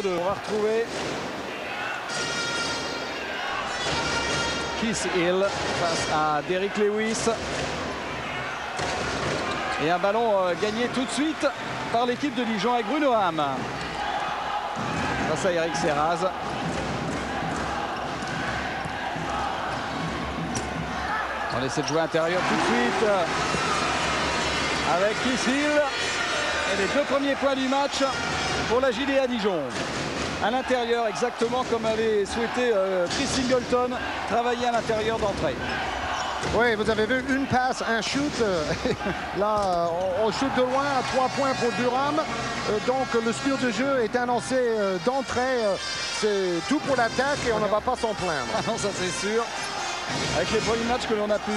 numéro 2. On va retrouver Keith Hill face à Derrick Lewis. Et un ballon gagné tout de suite par l'équipe de Dijon avec Bruno Ham. Face à Eric Serraz. On essaie de jouer intérieur tout de suite avec Keith Hill. Et les 2 premiers points du match pour la JDA Dijon. À l'intérieur, exactement comme avait souhaité Chris Singleton, travailler à l'intérieur d'entrée. Oui, vous avez vu une passe, un shoot. Là, on shoot de loin à 3 points pour Durham. Donc, le style de jeu est annoncé d'entrée. C'est tout pour l'attaque et on ne va pas s'en plaindre. Ah non, ça c'est sûr. Avec les premiers matchs que l'on a pu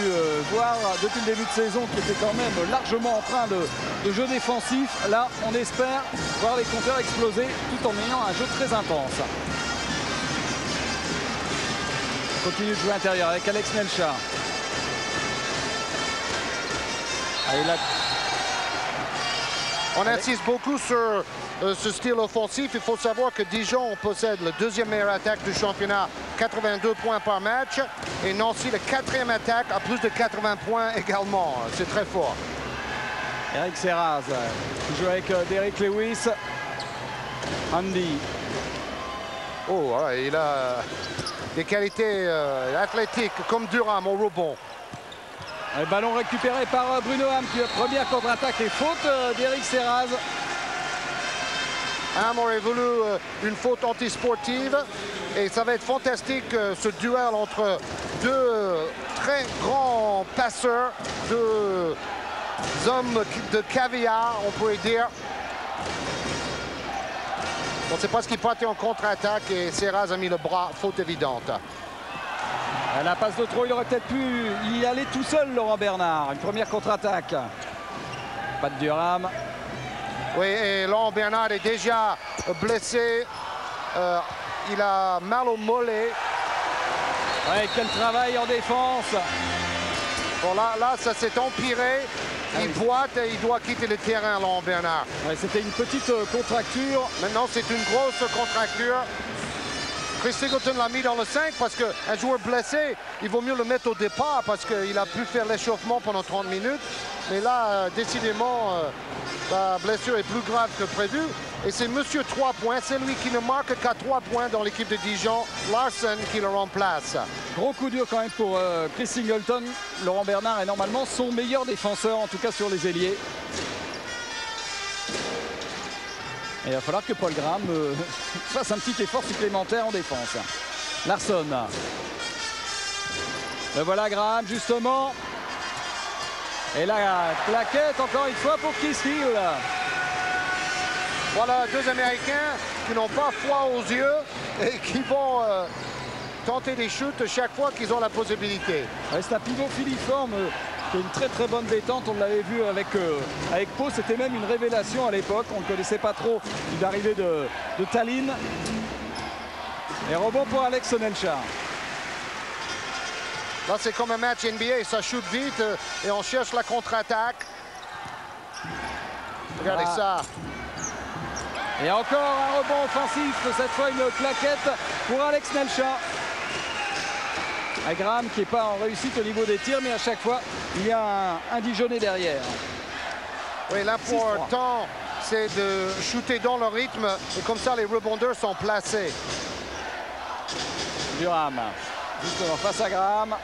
voir depuis le début de saison, qui était quand même largement empreint de jeu défensif, là, on espère voir les compteurs exploser tout en ayant un jeu très intense. On continue de jouer intérieur avec Alex Nelcha. On insiste beaucoup sur ce style offensif. Il faut savoir que Dijon possède le 2e meilleure attaque du championnat, 82 points par match. Et Nancy, le 4e attaque, à plus de 80 points également. C'est très fort. Eric Serraz qui joue avec Derrick Lewis. Andy. Oh, ouais, il a des qualités athlétiques comme Durham au rebond. Le ballon récupéré par Bruno Ham, qui première contre-attaque et faute d'Eric Serraz. Ham aurait voulu une faute antisportive et ça va être fantastique ce duel entre 2 très grands passeurs, 2 hommes de caviar, on pourrait dire. On ne sait pas ce qui partait en contre-attaque et Serraz a mis le bras, faute évidente. La passe de trop, il aurait peut-être pu y aller tout seul, Laurent Bernard. Une première contre-attaque. Pas de Durham. Oui, et Laurent Bernard est déjà blessé. Il a mal au mollet. Ouais, quel travail en défense. Bon, là ça s'est empiré. Il boite et il doit quitter le terrain, Laurent Bernard. Ouais, c'était une petite contracture. Maintenant, c'est une grosse contracture. Chris Singleton l'a mis dans le 5 parce qu'un joueur blessé, il vaut mieux le mettre au départ parce qu'il a pu faire l'échauffement pendant 30 minutes. Mais là, décidément, la blessure est plus grave que prévu. Et c'est Monsieur 3 points, c'est lui qui ne marque qu'à 3 points dans l'équipe de Dijon, Larson, qui le remplace. Gros coup dur quand même pour Chris Singleton. Laurent Bernard est normalement son meilleur défenseur, en tout cas sur les ailiers. Et il va falloir que Paul Graham fasse un petit effort supplémentaire en défense. Larson. Le voilà Graham justement. Et la plaquette encore une fois pour Keith Hill. Voilà 2 Américains qui n'ont pas froid aux yeux et qui vont tenter des shoots chaque fois qu'ils ont la possibilité. Ouais, c'est un pivot filiforme. Une très très bonne détente, on l'avait vu avec Pau, c'était même une révélation à l'époque, on ne connaissait pas trop l'arrivée de Tallinn. Et rebond pour Alex Nelcha. Là c'est comme un match NBA, ça shoot vite et on cherche la contre-attaque. Regardez ça. Et encore un rebond offensif, cette fois une claquette pour Alex Nelcha. Graham qui n'est pas en réussite au niveau des tirs, mais à chaque fois, il y a un Dijonais derrière. Oui, l'important, c'est de shooter dans le rythme, et comme ça, les rebondeurs sont placés. Durham, justement face à Graham.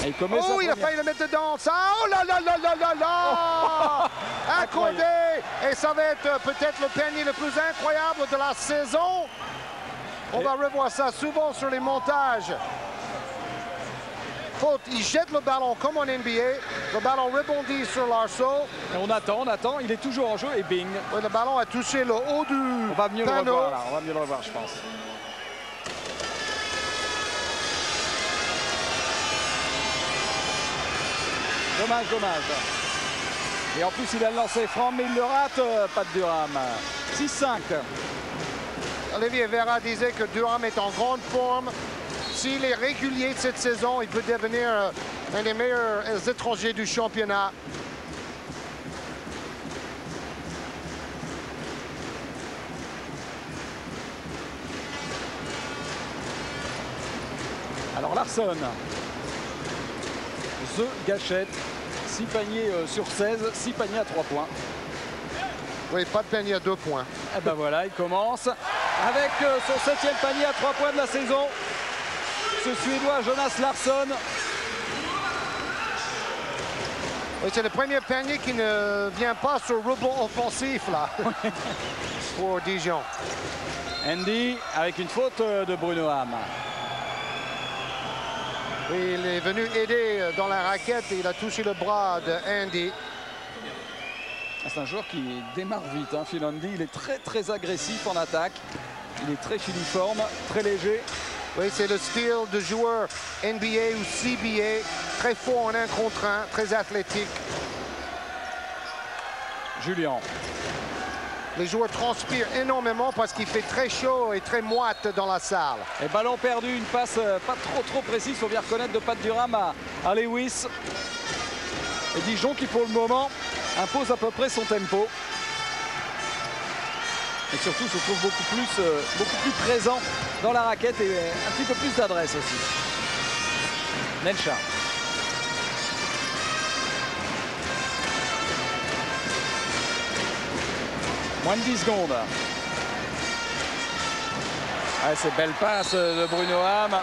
Et il commet sa il a failli le mettre dedans, ça. Oh là là là là là là. Accordé. Et ça va être peut-être le panier le plus incroyable de la saison. On va revoir ça souvent sur les montages. Faute, il jette le ballon comme en NBA. Le ballon rebondit sur l'arceau. Et on attend, il est toujours en jeu et bing. Oui, le ballon a touché le haut du On va mieux panneau. le revoir là, on va mieux le revoir je pense. Dommage. Et en plus il a lancé franc mais il le rate, pas de Durham. 6-5. Olivier Vera disait que Durham est en grande forme. S'il est régulier de cette saison, il peut devenir un des meilleurs étrangers du championnat. Alors Larsson, The Gâchette, 6 paniers sur 16, 6 paniers à 3 points. Oui, pas de panier à 2 points. Et ben voilà, il commence avec son 7e panier à 3 points de la saison. Ce Suédois Jonas Larsson. Oui, c'est le premier panier qui ne vient pas sur rebond offensif là pour Dijon. Andy avec une faute de Bruno Ham. Oui, il est venu aider dans la raquette et il a touché le bras de Andy. C'est un joueur qui démarre vite, hein, Phil Andy. Il est très agressif en attaque. Il est très filiforme, très léger. Oui, c'est le style de joueur NBA ou CBA, très fort en 1 contre 1, très athlétique. Julien. Les joueurs transpirent énormément parce qu'il fait très chaud et très moite dans la salle. Et ballon perdu, une passe pas trop précise, il faut bien reconnaître, de Pat Durham à Lewis. Et Dijon qui pour le moment impose à peu près son tempo. Et surtout se trouve beaucoup plus présent dans la raquette et un petit peu plus d'adresse aussi. Nelcha. Moins de 10 secondes. Ah, c'est belle passe de Bruno Ham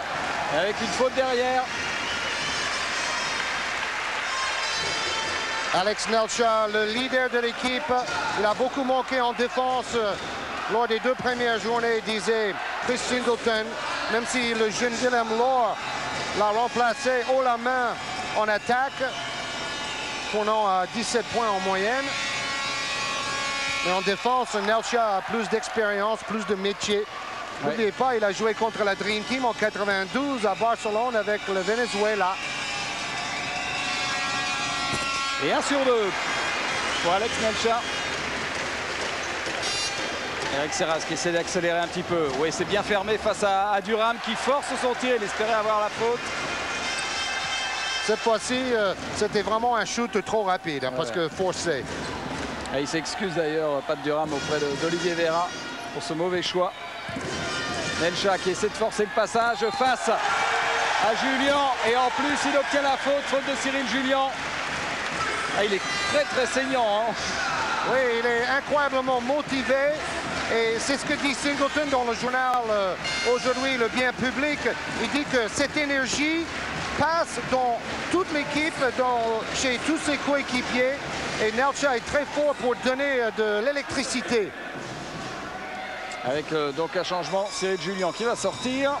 avec une faute derrière. Alex Nelcha, le leader de l'équipe, il a beaucoup manqué en défense lors des 2 premières journées, disait Chris Singleton, même si le jeune Willem Lohr l'a remplacé haut la main en attaque, tournant à 17 points en moyenne. Mais en défense, Nelcha a plus d'expérience, plus de métier. N'oubliez pas, il a joué contre la Dream Team en 92 à Barcelone avec le Venezuela. Et 1 sur 2 pour Alex Nelcha. Eric Serras qui essaie d'accélérer un petit peu. Oui, c'est bien fermé face à Durham qui force son tir. Il espérait avoir la faute. Cette fois-ci, c'était vraiment un shoot trop rapide, hein, parce que forcé. Et il s'excuse d'ailleurs, Pat Durham, auprès d'Olivier Vera pour ce mauvais choix. Nelcha qui essaie de forcer le passage face à Julien. Et en plus, il obtient la faute de Cyril Julien. Ah, il est très saignant. Hein. Oui, il est incroyablement motivé. Et c'est ce que dit Singleton dans le journal aujourd'hui, le bien public. Il dit que cette énergie passe dans toute l'équipe, chez tous ses coéquipiers. Et Nelcha est très fort pour donner de l'électricité. Avec donc un changement, Cyril Julien qui va sortir.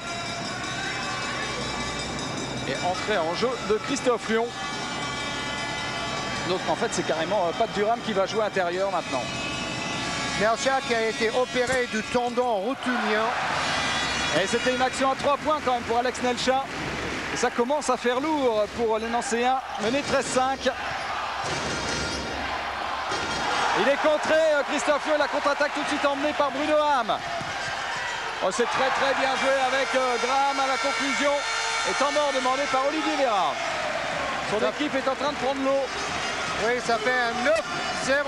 Et entrée en jeu de Christophe Lyon. Donc en fait c'est carrément Pat Durham qui va jouer intérieur maintenant. Nelcha qui a été opéré du tendon rotulien. Et c'était une action à 3 points quand même pour Alex Nelcha. Et ça commence à faire lourd pour les Nancéens. Mené 13-5. Il est contré, Christophe Lyon, la contre-attaque tout de suite emmenée par Bruno Ham. Oh, c'est très bien joué avec Graham à la conclusion. Et temps mort demandé par Olivier Vera. Son équipe est en train de prendre l'eau. Oui, ça fait un 9-0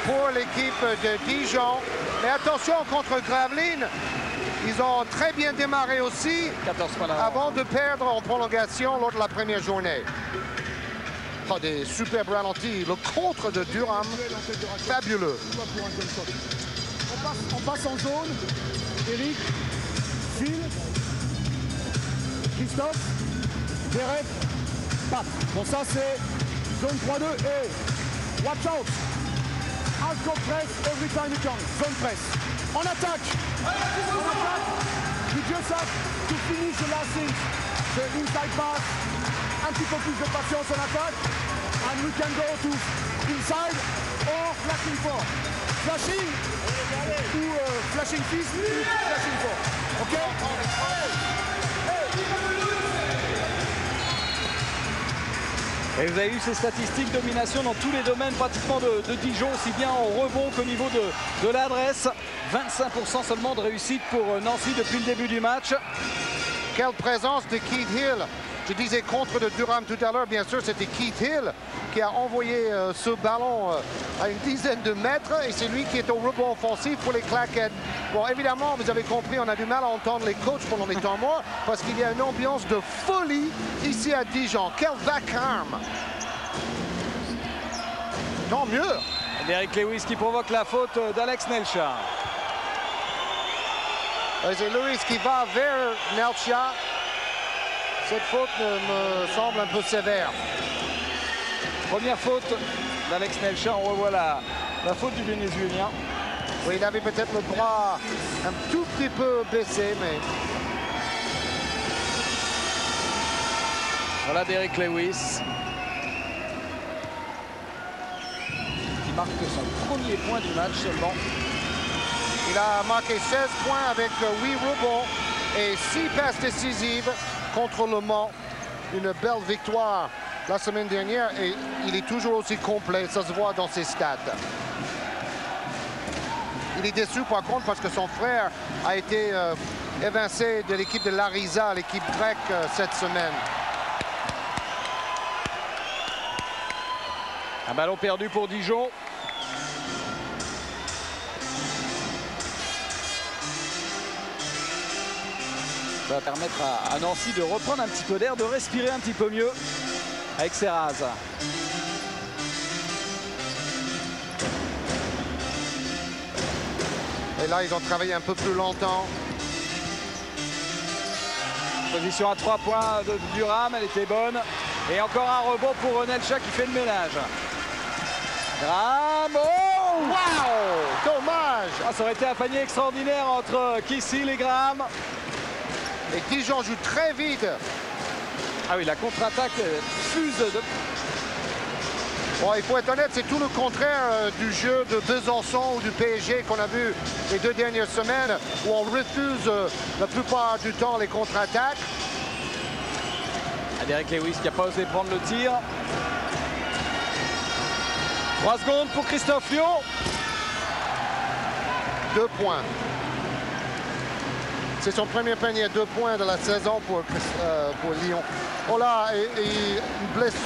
pour l'équipe de Dijon. Mais attention, contre Gravelines, ils ont très bien démarré aussi 14 points avant de perdre en prolongation lors de la première journée. Oh, des superbes ralentis. Le contre de Durham, fabuleux. On passe en zone. Eric, Phil, Christophe, Derek, Pat. Bon, ça c'est zone 3-2 et watch out. Hardcore press every time you can. Zone press. En attaque. You just have to finish the last thing. The inside pass. Un petit peu plus de patience en attaque. And we can go to inside or flashing four. Flashing ou flashing fist ou flashing four. Ok? Et vous avez eu ces statistiques, domination dans tous les domaines pratiquement de Dijon, aussi bien au rebond qu'au niveau de l'adresse. 25% seulement de réussite pour Nancy depuis le début du match. Quelle présence de Keith Hill. Je disais contre de Durham tout à l'heure, bien sûr, c'était Keith Hill qui a envoyé ce ballon à une dizaine de mètres et c'est lui qui est au rebond offensif pour les Claquettes. Bon, évidemment, vous avez compris, on a du mal à entendre les coachs pendant les temps morts parce qu'il y a une ambiance de folie ici à Dijon. Quel vacarme! Tant mieux! Derrick Lewis qui provoque la faute d'Alex Nelcha. C'est Lewis qui va vers Nelcha. Cette faute me semble un peu sévère. Première faute d'Alex Nelcha. On revoit la faute du Vénézuélien. Oui, il avait peut-être le bras un tout petit peu baissé, mais... Voilà Derrick Lewis. Qui marque son premier point du match seulement. Il a marqué 16 points avec 8 rebonds et 6 passes décisives contre Le Mans. Une belle victoire la semaine dernière et il est toujours aussi complet, ça se voit dans ses stats. Il est déçu par contre parce que son frère a été évincé de l'équipe de l'Arisa, l'équipe grecque, cette semaine. Un ballon perdu pour Dijon. Ça va permettre à Nancy de reprendre un petit peu d'air, de respirer un petit peu mieux avec Serraz. Et là, ils ont travaillé un peu plus longtemps. Position à 3 points de Durham, elle était bonne. Et encore un rebond pour Nelcha qui fait le ménage. Graham, oh Wow! Dommage! Ah, ça aurait été un panier extraordinaire entre Kissil et Graham. Et Dijon joue très vite. Ah oui, la contre-attaque fuse de... Bon, il faut être honnête, c'est tout le contraire du jeu de Besançon ou du PSG qu'on a vu les 2 dernières semaines, où on refuse la plupart du temps les contre-attaques. Derrick Lewis qui n'a pas osé prendre le tir. 3 secondes pour Christophe Lyon. 2 points. C'est son premier panier, 2 points de la saison pour Lyon. Oh là, et une blessure.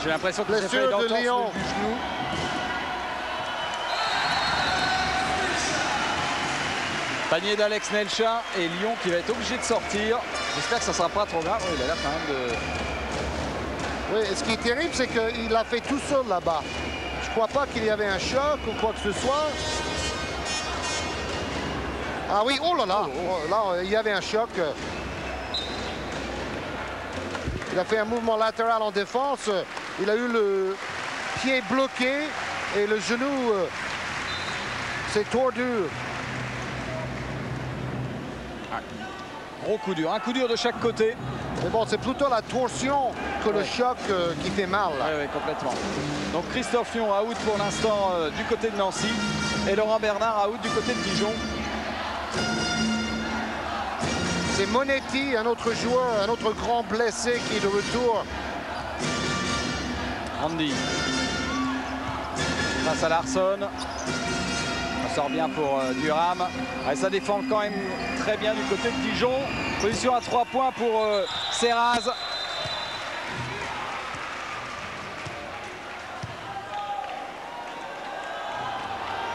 J'ai l'impression que blessure de Lyon. Du genou. Panier d'Alex Nelcha et Lyon qui va être obligé de sortir. J'espère que ça ne sera pas trop grave. Oh, il a l'air quand même de... Oui, et ce qui est terrible, c'est qu'il l'a fait tout seul là-bas. Je ne crois pas qu'il y avait un choc ou quoi que ce soit. Ah oui, oh là là, oh, là, il y avait un choc. Il a fait un mouvement latéral en défense. Il a eu le pied bloqué et le genou s'est tordu. Gros coup dur, un coup dur de chaque côté. Mais bon, c'est plutôt la torsion que le choc qui fait mal. Oui, complètement. Donc Christophe Lyon out pour l'instant du côté de Nancy et Laurent Bernard out du côté de Dijon. C'est Monetti, un autre joueur, un autre grand blessé qui est de retour. Andy. Face à Larsson. Ça sort bien pour Durham. Et ça défend quand même très bien du côté de Dijon. Position à 3 points pour Serraz.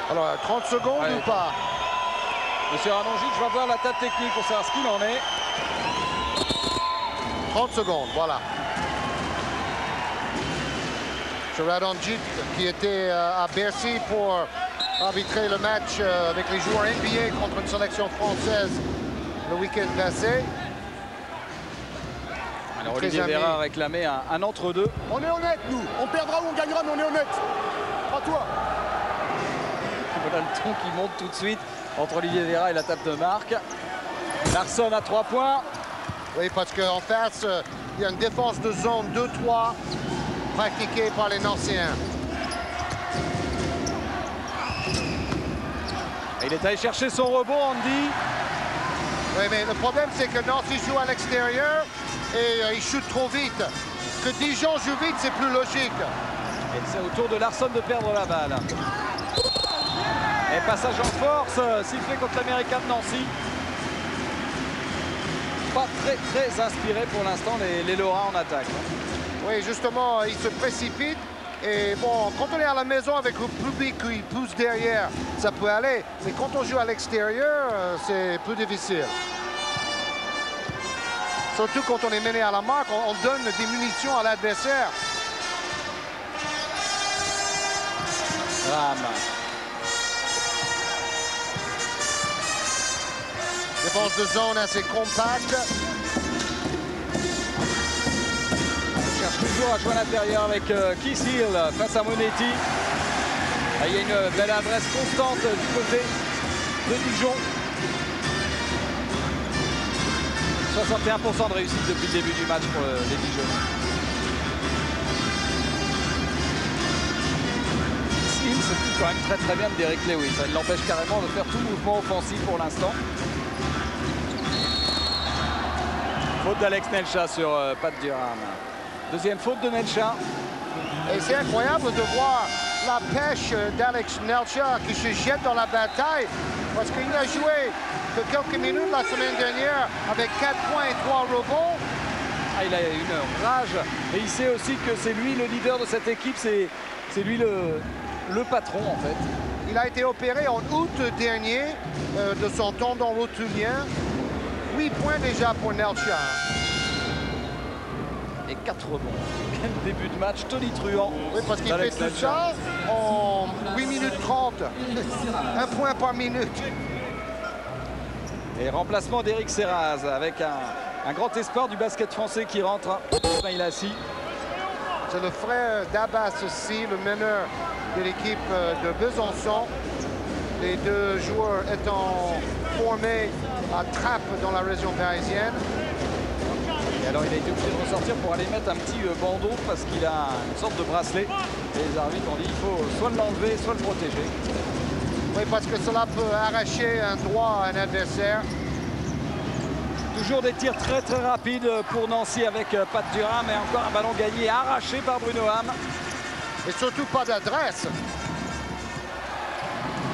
Alors, 30 secondes ou pas? Monsieur Radonjic, je vais voir la table technique pour savoir ce qu'il en est. 30 secondes, voilà. C'est Radonjic qui était à Bercy pour arbitrer le match avec les joueurs NBA contre une sélection française le week-end passé. Alors Olivier Véra a réclamé un entre-deux. On est honnête, nous. On perdra ou on gagnera, mais on est honnête. Pas toi. Voilà le ton qui monte tout de suite entre Olivier Véra et la table de marque. Larsson à 3 points. Oui, parce qu'en face, il y a une défense de zone 2-3 pratiquée par les Nanciens. Et il est allé chercher son rebond, Andy. Oui, mais le problème, c'est que Nancy joue à l'extérieur et il shoot trop vite. Que Dijon joue vite, c'est plus logique. Et c'est au tour de Larsson de perdre la balle. Et passage en force, sifflé contre l'Américain de Nancy. Pas très inspiré pour l'instant les Lorrains en attaque. Oui, justement, il se précipite Et bon, quand on est à la maison avec le public qui pousse derrière, ça peut aller. Mais quand on joue à l'extérieur, c'est plus difficile. Surtout quand on est mené à la marque, on donne des munitions à l'adversaire. Défense de zone assez compacte. On cherche toujours à jouer à l'intérieur avec Keith Hill face à Monetti. Il y a une belle adresse constante du côté de Dijon. 61% de réussite depuis le début du match pour les Dijonnais. Hill s'occupe quand même très bien de Derrick Lewis. Il l'empêche carrément de faire tout mouvement offensif pour l'instant. Faute d'Alex Nelcha sur Pat Durham. Deuxième faute de Nelcha. Et c'est incroyable de voir la pêche d'Alex Nelcha qui se jette dans la bataille parce qu'il a joué que quelques minutes la semaine dernière avec 4 points et 3 rebonds. Il a une rage et il sait aussi que c'est lui le leader de cette équipe, c'est lui le patron en fait. Il a été opéré en août dernier de son tendon rotulien. 8 points déjà pour Nelcha. Et 4 rebonds. Quel début de match tonitruant. Oui, parce qu'il fait tout ça en 8 minutes 30. 1 point par minute. Et remplacement d'Éric Serraz avec un grand espoir du basket français qui rentre. Il est assis. C'est le frère d'Abbas aussi, le meneur de l'équipe de Besançon. Les deux joueurs étant formés à Trappes dans la région parisienne. Et alors il a été obligé de ressortir pour aller mettre un petit bandeau parce qu'il a une sorte de bracelet. Et les arbitres ont dit qu'il faut soit l'enlever, soit le protéger. Oui, parce que cela peut arracher un droit à un adversaire. Toujours des tirs très rapides pour Nancy avec Pat Durham. Et encore un ballon gagné, arraché par Bruno Ham. Et surtout pas d'adresse.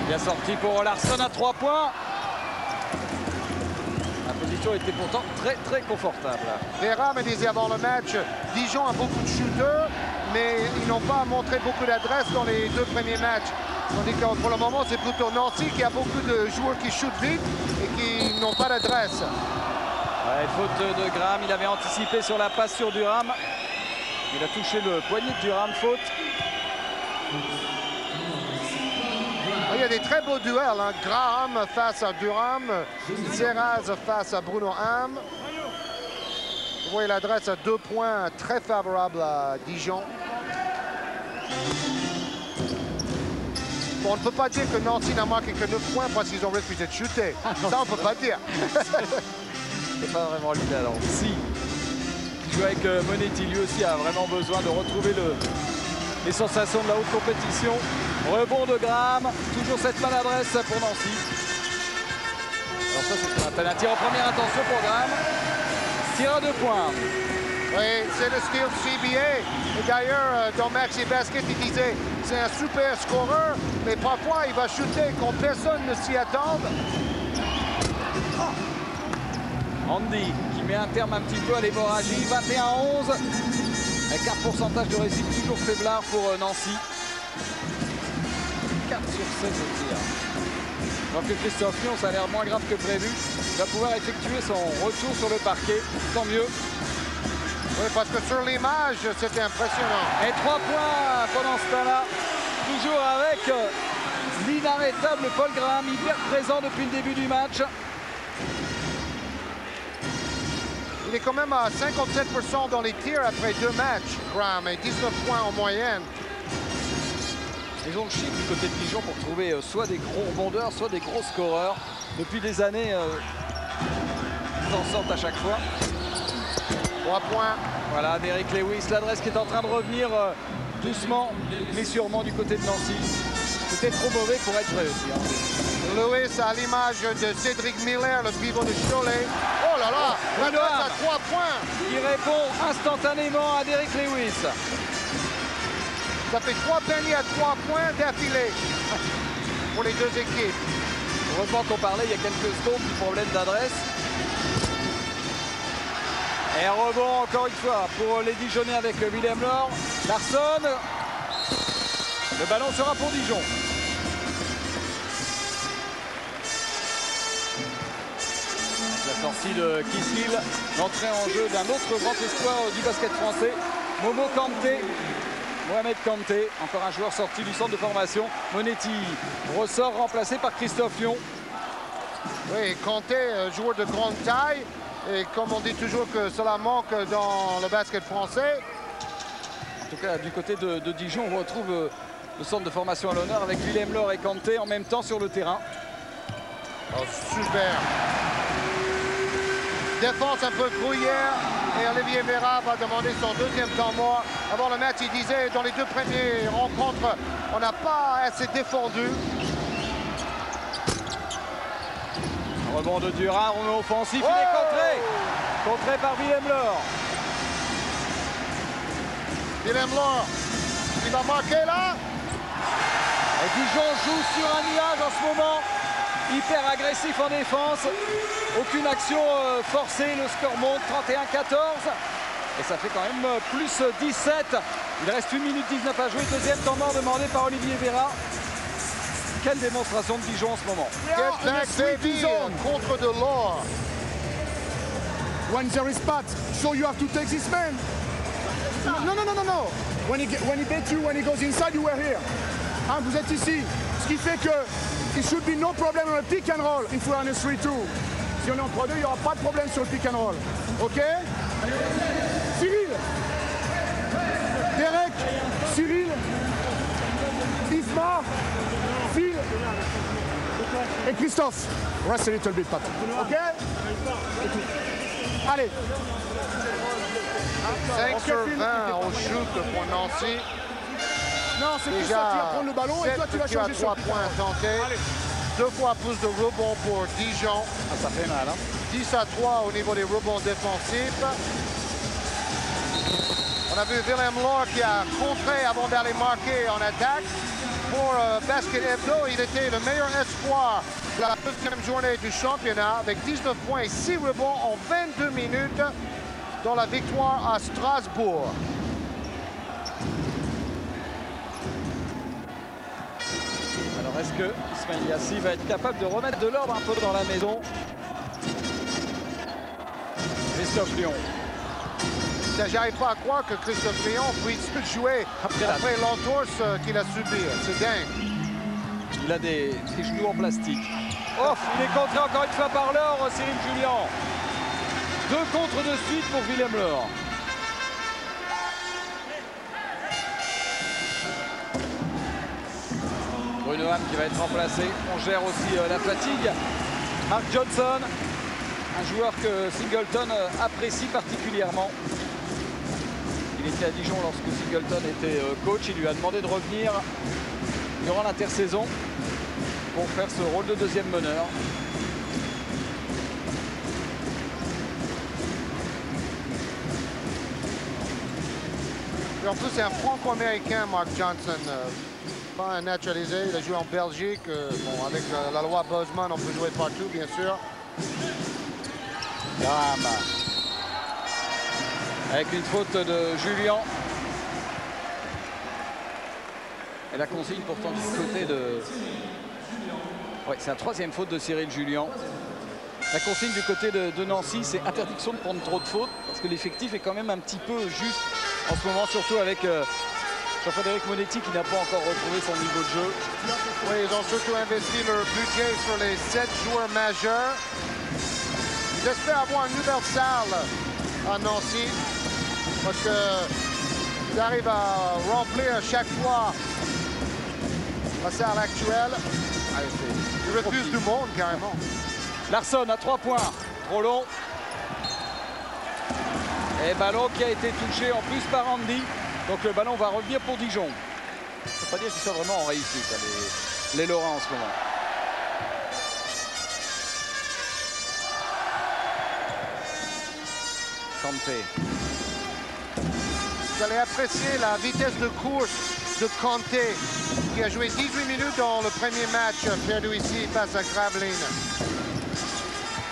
Bien sorti pour Larsson à 3 points. La position était pourtant très confortable. Vera me disait avant le match, Dijon a beaucoup de shooters, mais ils n'ont pas montré beaucoup d'adresse dans les 2 premiers matchs. Tandis que pour le moment, c'est plutôt Nancy qui a beaucoup de joueurs qui shootent vite et qui n'ont pas d'adresse. Ouais, faute de Graham, il avait anticipé sur la passe sur Durham. Il a touché le poignet de Durham, faute. Il y a des très beaux duels, hein. Graham face à Durham, Serraz face à Bruno Ham. Vous voyez l'adresse à 2 points très favorable à Dijon. Bon, on ne peut pas dire que Nancy n'a marqué que 9 points parce qu'ils ont refusé de shooter. Ça, on ne peut pas dire. C'est pas vraiment lui là, alors. Si. Il joue avec Monetti, lui aussi a vraiment besoin de retrouver les sensations de la haute compétition. Rebond de Graham, toujours cette maladresse pour Nancy. Alors ça, c'est ce qu'on appelle un tir en première intention pour Graham. Tir à 2 points. Oui, c'est le style CBA. Et d'ailleurs, dans Maxi Basket, il disait c'est un super scoreur, mais parfois il va shooter quand personne ne s'y attend. Andy qui met un terme un petit peu à l'hémorragie. 21-11 avec un pourcentage de réussite toujours faiblard pour Nancy. 4 sur 7 au tir. Alors que Christophe Lyon, ça a l'air moins grave que prévu. Il va pouvoir effectuer son retour sur le parquet. Tant mieux. Oui, parce que sur l'image, c'était impressionnant. Et 3 points pendant ce temps-là. Toujours avec l'inarrêtable Paul Graham, hyper présent depuis le début du match. Il est quand même à 57% dans les tirs après 2 matchs, Graham, et 19 points en moyenne. Ils ont le chic du côté de Dijon pour trouver soit des gros rebondeurs, soit des gros scoreurs. Depuis des années, ils en sortent à chaque fois. 3 points. Voilà, Derrick Lewis, l'adresse qui est en train de revenir doucement, mais sûrement du côté de Nancy. C'était trop mauvais pour être vrai aussi. Hein. Lewis à l'image de Cédric Miller, le pivot de Cholet. Oh là là, l'adresse à 3 points. Il répond instantanément à Derrick Lewis. Ça fait 3 paniers à 3 points d'affilée pour les deux équipes. Heureusement qu'on parlait il y a quelques secondes du problème d'adresse. Et rebond encore une fois pour les Dijonnais avec Willem Laure. Larsson, Le ballon sera pour Dijon. La sortie de Kissil, l'entrée en jeu d'un autre grand espoir du basket français, Momo Kanté. Mohamed Kanté, encore un joueur sorti du centre de formation. Monetti ressort remplacé par Christophe Lyon. Oui, Kanté, joueur de grande taille. Et comme on dit toujours que cela manque dans le basket français. En tout cas, du côté de Dijon, on retrouve le centre de formation à l'honneur avec Willem Laure et Kanté en même temps sur le terrain. Oh, super. Défense un peu gruyère et Olivier Vera va demander son deuxième temps mort. Avant le match, il disait dans les deux premières rencontres, on n'a pas assez défendu. Rebond de Durand, rebond offensif, il est contré. Contré par Willem Laure. Willem Laure, il va marquer là. Et Dijon joue sur un nuage en ce moment. Hyper agressif en défense. Aucune action forcée. Le score monte 31-14. Et ça fait quand même plus 17. Il reste 1 minute 19 à jouer. Deuxième temps mort demandé par Olivier Vera. Quelle démonstration de Dijon en ce moment. Get back, baby, contre de Laure. When there is pat, so you have to take this man. No. When he beats you, when he goes inside, you were here. Hein, vous êtes ici. Ce qui fait que il should be no problem on le pick and roll if we are on a 3-2. Si on est en 3-2, il n'y aura pas de problème sur le pick and roll. OK? Cyril. Derek. Cyril. Isma. Phil. Et Christophe. Rest a little bit, Pat. OK? Allez. 5 sur 20 au shoot pour Nancy. Non, c'est plus ça, tu vas prendre le ballon et toi tu vas changer sur 3 points tentés. 2 fois plus de rebonds pour Dijon. Ah, ça fait mal, hein. 10-3 au niveau des rebonds défensifs. On a vu Willem Laure qui a contré avant d'aller marquer en attaque. Pour Basket Hebdo, il était le meilleur espoir de la deuxième journée du championnat avec 19 points et 6 rebonds en 22 minutes dans la victoire à Strasbourg. Alors est-ce que Ismail Yassi va être capable de remettre de l'ordre un peu dans la maison? Christophe Lyon. J'arrive pas à croire que Christophe Lyon puisse jouer après l'entorse qu'il a subi. C'est dingue. Il a des genoux en plastique. Oh, il est contré encore une fois par Laure, Cyril Julien. 2 contres de suite pour Willem Laure. Bruno Ham qui va être remplacé. On gère aussi la fatigue. Mark Johnson, un joueur que Singleton apprécie particulièrement. Il était à Dijon lorsque Singleton était coach. Il lui a demandé de revenir durant l'intersaison pour faire ce rôle de deuxième meneur. Et en plus, c'est un franco-américain, Mark Johnson. Pas un naturalisé. Il a joué en Belgique. Bon, avec la loi Bozeman, on peut jouer partout, bien sûr. Bam. Avec une faute de Julien. Et la consigne pourtant du côté de... Oui, c'est la 3e faute de Cyril Julien. La consigne du côté de Nancy, c'est interdiction de prendre trop de fautes, parce que l'effectif est quand même un petit peu juste en ce moment, surtout avec Jean-Frédéric Monetti qui n'a pas encore retrouvé son niveau de jeu. Oui, ils ont surtout investi leur budget sur les 7 joueurs majeurs. Ils espèrent avoir une nouvelle salle à Nancy, parce qu'ils arrivent à remplir chaque fois la salle actuelle. Ils refusent du monde, carrément. Larsson à 3 points, trop long. Et ballon qui a été touché en plus par Andy. Donc le ballon va revenir pour Dijon. Il ne faut pas dire qu'ils sont vraiment en réussite, hein, les Lorrains en ce moment. Kanté. Vous allez apprécier la vitesse de course de Kanté, qui a joué 18 minutes dans le premier match perdu ici face à Gravelines.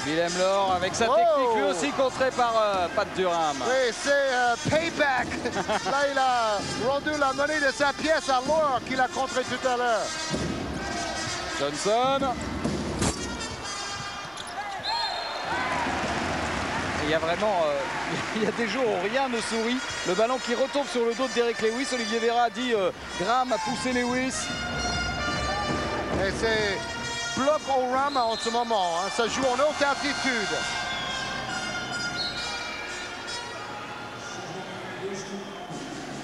Willem Lor avec sa technique, lui aussi contré par Pat Durham. Oui, c'est payback. Là, il a rendu la monnaie de sa pièce à Lor qu'il a contré tout à l'heure. Johnson. Il y a vraiment il y a des jours où rien ne sourit. Le ballon qui retombe sur le dos de Derek Lewis. Olivier Vera a dit Graham a poussé Lewis. Et c'est bloc au ram en ce moment. Hein. Ça joue en haute altitude.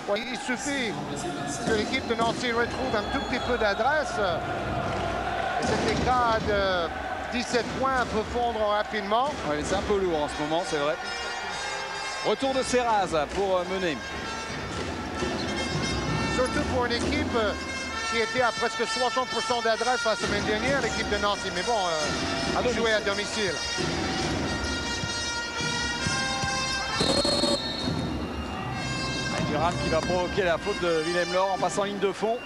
Ouais, il suffit que l'équipe de Nancy retrouve un tout petit peu d'adresse. Et cet écart de 17 points peut fondre rapidement. Ouais, mais c'est un peu lourd en ce moment, c'est vrai. Retour de Serraz pour mener. Surtout pour une équipe qui était à presque 60% d'adresse la semaine dernière, l'équipe de Nancy. Mais bon, à jouer à domicile. Durham qui va provoquer la faute de Willem Lor en passant ligne de fond.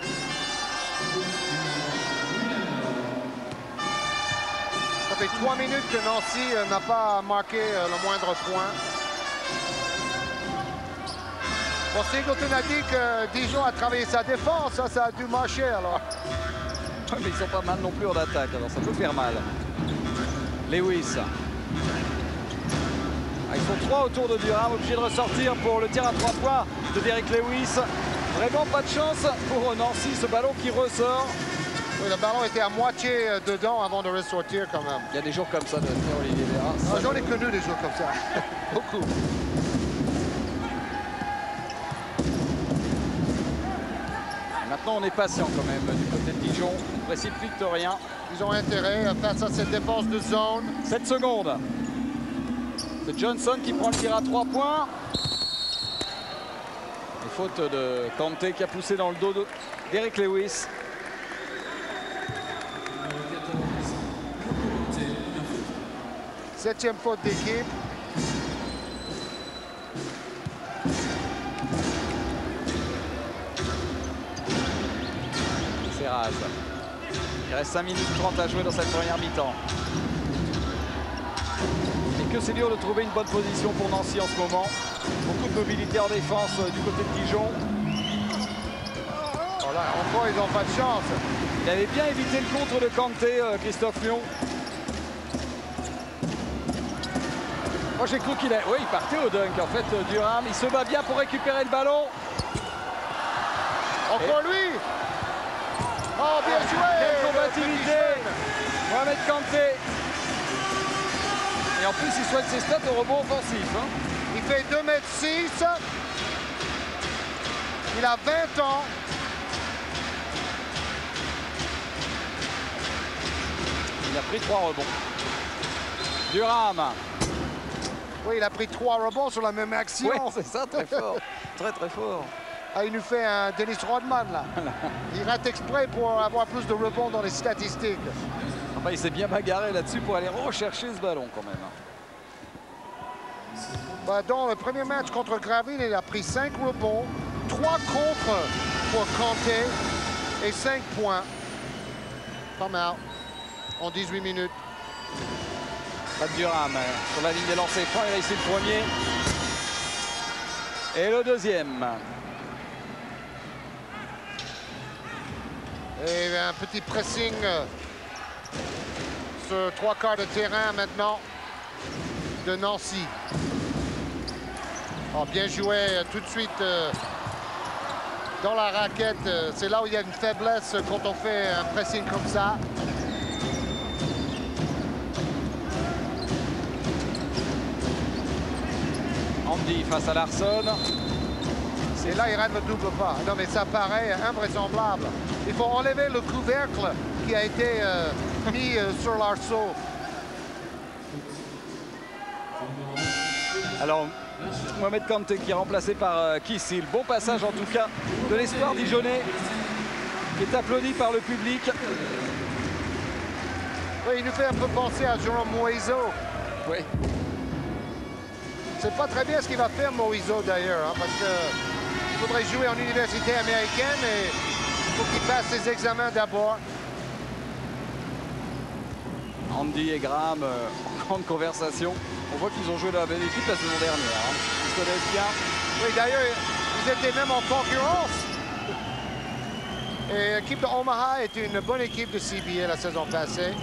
Ça fait 3 minutes que Nancy n'a pas marqué le moindre point. Bon, Singleton a dit que Dijon a travaillé sa défense, ça a dû marcher alors. Mais ils sont pas mal non plus en attaque, alors ça peut faire mal. Lewis. Ils sont 3 autour de Durham, obligé de ressortir pour le tir à 3 points de Derek Lewis. Vraiment pas de chance pour Nancy, ce ballon qui ressort. Oui, le ballon était à moitié dedans avant de ressortir quand même. Il y a des jours comme ça, Olivier Vera. J'en ai connu des jours comme ça. Beaucoup. Maintenant, on est patient quand même du côté de Dijon. On ne précipite rien. Ils ont intérêt face à cette défense de zone. 7 secondes. C'est Johnson qui prend le tir à 3 points. Et faute de Kanté qui a poussé dans le dos de Derek Lewis. Septième faute d'équipe. Serraz. Il reste 5 minutes 30 à jouer dans cette première mi-temps. Et que c'est dur de trouver une bonne position pour Nancy en ce moment. Beaucoup de mobilité en défense du côté de Dijon. Voilà, encore ils n'ont pas de chance. Il avait bien évité le contre de Kanté, Christophe Lyon. Moi j'ai cru qu'il a... Oui, il partait au dunk en fait, Durham. Il se bat bien pour récupérer le ballon. Encore lui. Oh, bien joué. Quelle combativité. Mohamed Kanté. Et en plus, il soigne ses stats au rebond offensif. Hein. Il fait 2,6 m. Il a 20 ans. Il a pris 3 rebonds. Durham. Oui, il a pris 3 rebonds sur la même action. Oui, c'est ça, très fort. Très, très fort. Ah, il nous fait un Dennis Rodman, là. Il rate exprès pour avoir plus de rebonds dans les statistiques. Enfin, il s'est bien bagarré là-dessus pour aller rechercher ce ballon, quand même. Bah, dans le premier match contre Graville, il a pris 5 rebonds, 3 contres pour Kanté et 5 points. Pas mal. En 18 minutes. Pat Durham sur la ligne des lancers francs, il réussit le premier. Et le deuxième. Et un petit pressing sur 3 quarts de terrain maintenant de Nancy. Oh, bien joué tout de suite dans la raquette. C'est là où il y a une faiblesse quand on fait un pressing comme ça. Andy face à Larsson. Et là, il rate le double pas. Non, mais ça paraît invraisemblable. Il faut enlever le couvercle qui a été mis sur l'arceau. Alors, Mohamed Kanté qui est remplacé par Kissil. Bon passage en tout cas de l'espoir dijonnais qui est applaudi par le public. Oui, il nous fait un peu penser à Jérôme Moïseau. Oui. C'est pas très bien ce qu'il va faire Moïseau d'ailleurs, hein, parce qu'il faudrait jouer en université américaine et il faut qu'il passe ses examens d'abord. Andy et Graham grande conversation. On voit qu'ils ont joué la même équipe la saison dernière. Hein. Ils se connaissent bien. Oui, d'ailleurs, ils étaient même en concurrence. Et l'équipe de Omaha était une bonne équipe de CBA la saison passée.